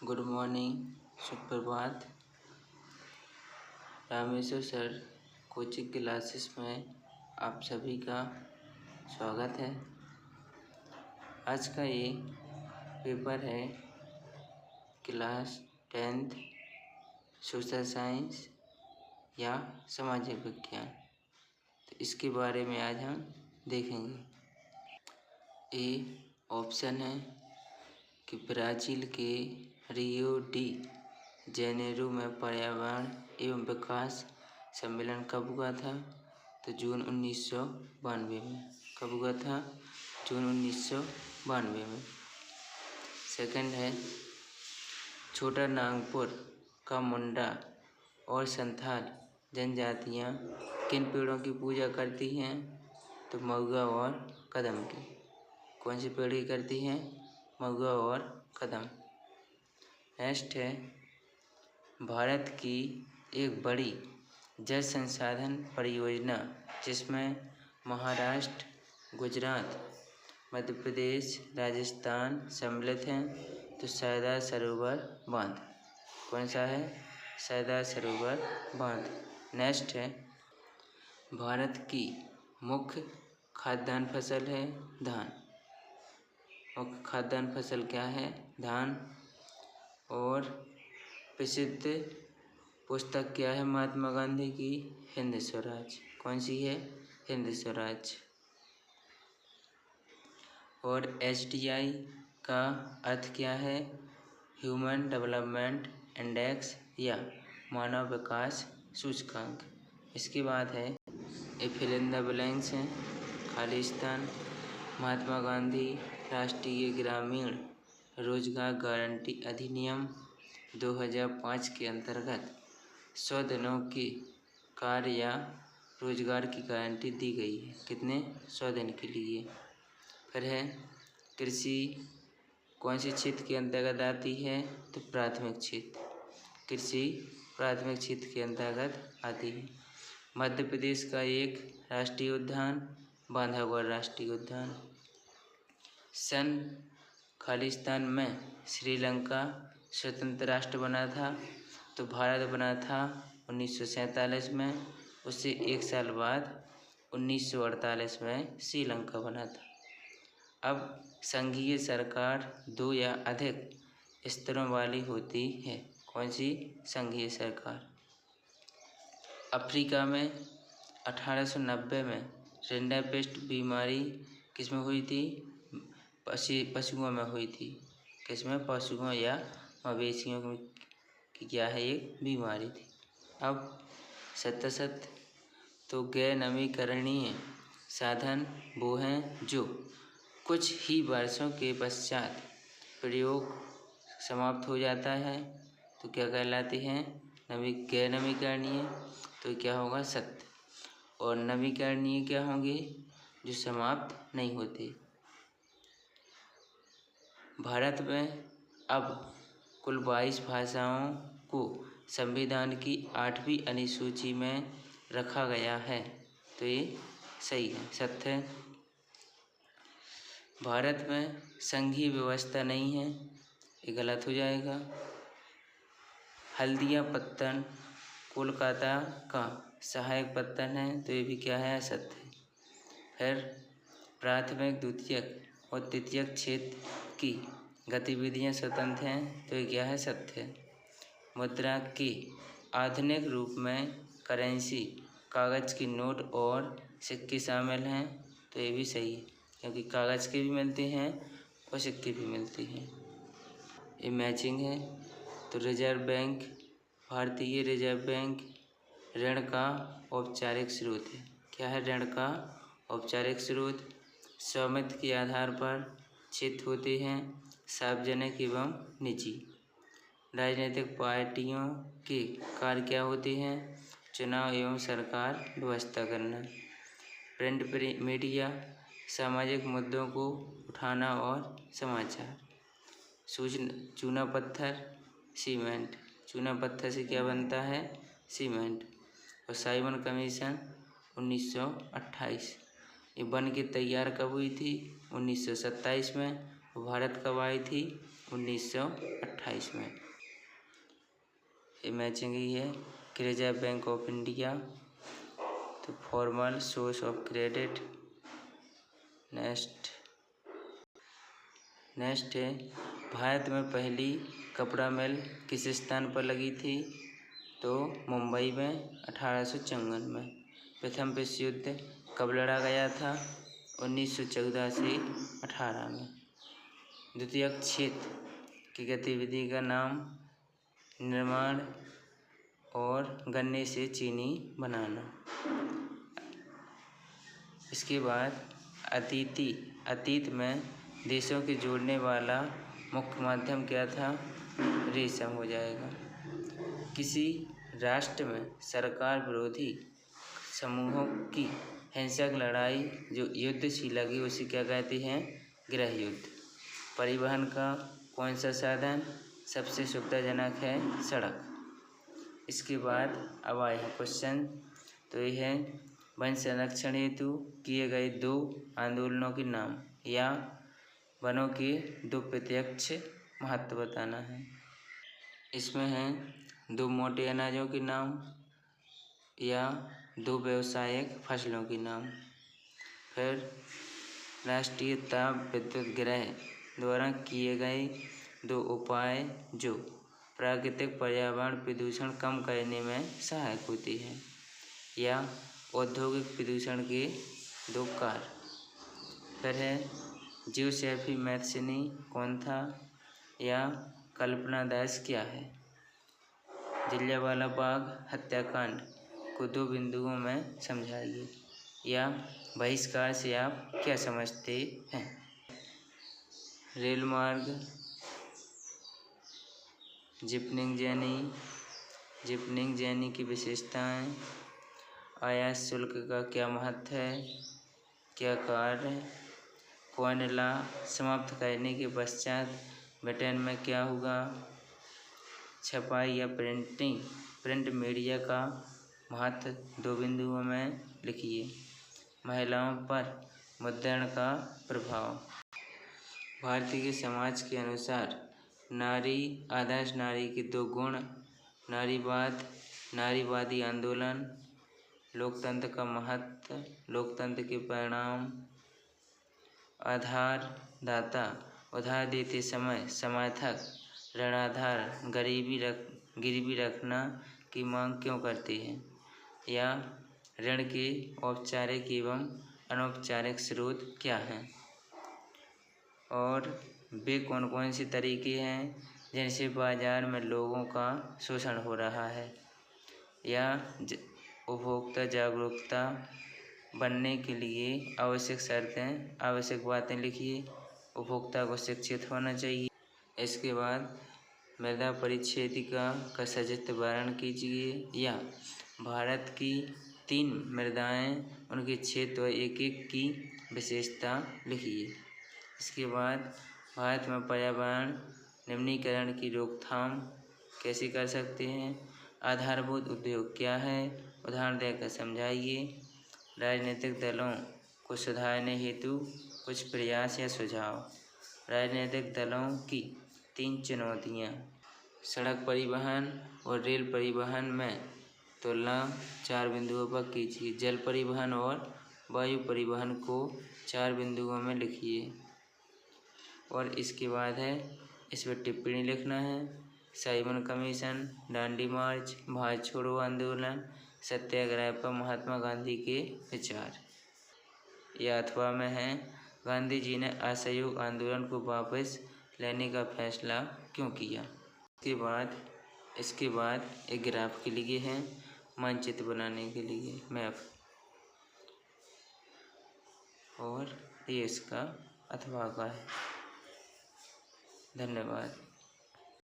Good morning, सुप्रभात। Rameshwar sir coaching classes में आप सभी का स्वागत है। आज का ये पेपर है क्लास 10th सोशल साइंस या सामाजिक विज्ञान। तो इसके बारे में आज हम देखेंगे। ए ऑप्शन है कि ब्राज़ील के रियो डी जेनेरो में पर्यावरण एवं विकास सम्मेलन कब हुआ था? तो जून 1992 में। कब हुआ था? जून 1992 में। सेकंड है, छोटा नागपुर का मुंडा और संथाल जनजातियाँ किन पेड़ों की पूजा करती हैं? तो महुआ और कदम की। कौन से पेड़ की करती हैं? महुआ और कदम। नेक्स्ट है, भारत की एक बड़ी जल संसाधन परियोजना जिसमें महाराष्ट्र, गुजरात, मध्य प्रदेश, राजस्थान सम्मिलित हैं, तो सरदार सरोवर बांध। कौन सा है? सरदार सरोवर बांध। नेक्स्ट है, भारत की मुख्य खाद्यान्न फसल है धान। मुख्य खाद्यान्न फसल क्या है? धान। और प्रसिद्ध पुस्तक क्या है महात्मा गांधी की? हिंद स्वराज। कौन सी है? हिंद स्वराज। और HDI का अर्थ क्या है? ह्यूमन डेवलपमेंट इंडेक्स या मानव विकास सूचकांक। इसके बाद है A fill in the blanks हैं खाली स्थान। महात्मा गांधी राष्ट्रीय ग्रामीण रोजगार गारंटी अधिनियम 2005 के अंतर्गत 100 दिनों के कार्य या रोजगार की गारंटी दी गई है। कितने? 100 दिन के लिए। फिर है, कृषि कौन से क्षेत्र के अंतर्गत आती है? तो प्राथमिक क्षेत्र। कृषि प्राथमिक क्षेत्र के अंतर्गत आती है। मध्य प्रदेश का एक राष्ट्रीय उद्यान बांधवगढ़ राष्ट्रीय उद्यान। सन खालिस्तान में श्रीलंका स्वतंत्र राष्ट्र बना था, तो भारत बना था 1947 में। उससे एक साल बाद 1948 में श्रीलंका बना था। अब संघीय सरकार 2 या अधिक स्तरों वाली होती है। कौन सी? संघीय सरकार। अफ्रीका में 1890 में रिंडरपेस्ट बीमारी किसमें हुई थी? पशुओं में हुई थी। किसमें? पशुओं या मवेशियों की क्या है? एक बीमारी थी। अब शतशत तो गैर नवीकरणीय साधन वो हैं जो कुछ ही वर्षों के पश्चात प्रयोग समाप्त हो जाता है, तो क्या कहलाते हैं? गैर नवीकरणीय। तो क्या होगा? सत्य। और नवीकरणीय क्या होंगे? जो समाप्त नहीं होते। भारत में अब कुल 22 भाषाओं को संविधान की 8वीं अनुसूची में रखा गया है, तो ये सही है, सत्य है। भारत में संघीय व्यवस्था नहीं है, ये गलत हो जाएगा। हल्दिया पत्तन कोलकाता का सहायक पत्तन है, तो ये भी क्या है? असत्य है। फिर प्राथमिक, द्वितीयक और तृतीयक क्षेत्र की गतिविधियां स्वतंत्र हैं, तो ये क्या है? सत्य है। मुद्रा के आधुनिक रूप में करेंसी कागज की नोट और सिक्के शामिल हैं, तो ये भी सही है, क्योंकि कागज के भी मिलते हैं और सिक्के भी मिलते हैं। ये मैचिंग है। तो रिजर्व बैंक, भारतीय रिजर्व बैंक ऋण का औपचारिक स्रोत है। क्या है? ऋण का औपचारिक स्रोत। स्वामित्व के आधार पर क्षेत्र होते हैं, सार्वजनिक एवं निजी। राजनीतिक पार्टियों के कार्य क्या होते हैं? चुनाव एवं सरकार व्यवस्था करना। प्रिंट मीडिया सामाजिक मुद्दों को उठाना और समाचार। चूना पत्थर सीमेंट। चूना पत्थर से क्या बनता है? सीमेंट। और साइमन कमीशन 1928। ये बन के तैयार कब हुई थी? 1927 में। भारत कब आई थी? 1928 में। मैचिंग ही है कि रिजर्व बैंक ऑफ इंडिया, तो formal source of credit. Next है भारत में पहली कपड़ा मिल किस स्थान पर लगी थी? तो मुंबई में 1854 में। प्रथम विश्व युद्ध कब लड़ा गया था? 1914 से 18 में। द्वितीयक क्षेत्र की गतिविधि का नाम निर्माण और गन्ने से चीनी बनाना। इसके बाद अतीत में देशों के जोड़ने वाला मुख्य माध्यम क्या था? रेशम हो जाएगा। किसी राष्ट्र में सरकार विरोधी समूहों की हिंसक लड़ाई जो युद्ध सी लगी उसे क्या कहते हैं? गृह युद्ध। परिवहन का कौन सा साधन सबसे सुविधाजनक है? सड़क। इसके बाद अब आए हैं क्वेश्चन, तो यह है वन संरक्षण हेतु किए गए 2 आंदोलनों के नाम या वनों के 2 प्रत्यक्ष महत्व बताना है। इसमें हैं 2 मोटे अनाजों के नाम या 2 व्यावसायिक फसलों के नाम। फिर राष्ट्रीय ताप विद्युत गृह द्वारा किए गए 2 उपाय जो प्राकृतिक पर्यावरण प्रदूषण कम करने में सहायक होती है, या औद्योगिक प्रदूषण के 2 कार्य। फिर है जोसेफी मैथ्सनी कौन था, या कल्पना दास क्या है? जलियांवाला बाग हत्याकांड को 2 बिंदुओं में समझाइए, या बहिष्कार से आप क्या समझते हैं? रेल मार्ग, जिपनिंग जैनी की विशेषताएं, आयात शुल्क का क्या महत्व है, क्या कार्य? कॉइन लॉ समाप्त करने के पश्चात ब्रिटेन में क्या हुआ? छपाई या प्रिंट मीडिया का महत्व 2 बिंदुओं में लिखिए। महिलाओं पर मुद्रण का प्रभाव। भारतीय समाज के अनुसार आदर्श नारी के 2 गुण, नारीवादी आंदोलन, लोकतंत्र का महत्व, लोकतंत्र के परिणाम, आधारदाता उधार देते समय समर्थक ऋणाधार गिरवी रखना की मांग क्यों करते हैं, या ऋण के औपचारिक एवं अनौपचारिक स्रोत क्या हैं, और वे कौन कौन से तरीके हैं जिनसे बाजार में लोगों का शोषण हो रहा है, या उपभोक्ता जागरूकता बनने के लिए आवश्यक शर्तें, आवश्यक बातें लिखिए। उपभोक्ता को शिक्षित होना चाहिए। इसके बाद मृदा परिच्छेदिका का सचित्र वर्णन कीजिए, या भारत की 3 मृदाएं उनके क्षेत्र एक की विशेषता लिखिए। इसके बाद भारत में पर्यावरण निम्नीकरण की रोकथाम कैसे कर सकते हैं, आधारभूत उद्योग क्या है, उदाहरण देकर समझाइए। राजनीतिक दलों को सुधारने हेतु कुछ प्रयास या सुझाव। राजनीतिक दलों की 3 चुनौतियाँ। सड़क परिवहन और रेल परिवहन में तुलना 4 बिंदुओं पर कीजिए। जल परिवहन और वायु परिवहन को 4 बिंदुओं में लिखिए। और इसके बाद है इस पर टिप्पणी लिखना है। साइमन कमीशन, दांडी मार्च, भारत छोड़ो आंदोलन, सत्याग्रह पर महात्मा गांधी के विचार। यह अथवा में है गांधी जी ने असहयोग आंदोलन को वापस लेने का फैसला क्यों किया। इसके बाद एक ग्राफ के लिए है, मानचित्र बनाने के लिए मैप, और ये इसका अथवा का है। धन्यवाद।